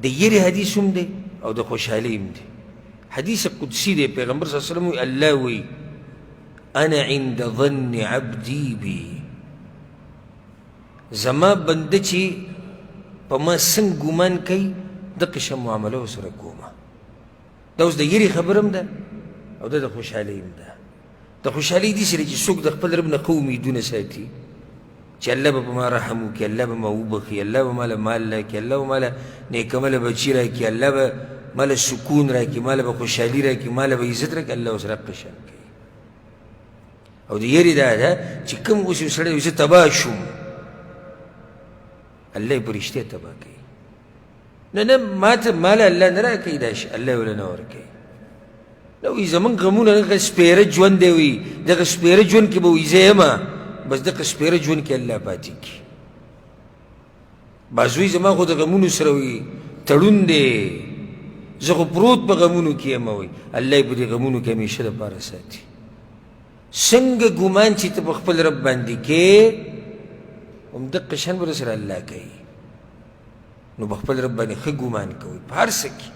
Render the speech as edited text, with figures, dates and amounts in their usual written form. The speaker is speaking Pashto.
د یری حدیث هم دی او د خوشحالۍ هم دی حدیث قدسی دی پیغمبر صلی الله علیه وسلم وی الله وی انا عند ظن عبدی بی زما بنده چې په ما څنګه ګمان کوي دقه شان معامله ورسره کومه دا اوس د یری خبره هم ده او دا د خوشحالۍ هم ده د خوشحالۍ دې سره چې څوک د خپل رب نه ښه امیدونه ساتي چې الله به په ما رحم وکړي الله به ما وبخي الله به ماله مال راکړي الله به ماله نیکمله بچي راکړي الله به ماله سکون راکړي ماله به خوشحالي راکړي ماله به عزت راکړي الله ورسره هغه شان کوي او د یری دا ده چې کوم اوس یو سړی زه تباه شوم الله یې په رښتیا تباه کوي نه ماته مال الله نه راکوي دا شي الله یې وله نه ورکوي نو وایي زمونږ غمونه هغه سپېره ژوند دی وایي دغه سپېره ژوند کې به وایي زه یم بس دغه سپېره ژوند کې الله پاتې کړي بعض وایي زما خو د غمونو سره وایي تړون دی زه خو پروت په غمونو کې یم وایي الله یې په دې غمونو کې همیشه دپاره ساتي څنګه ګمان چې ته په خپل رب باندې کې همدقه شان به سره الله کوي نو په خپل رب باندې ښه ګمان کوئ په هر څه کې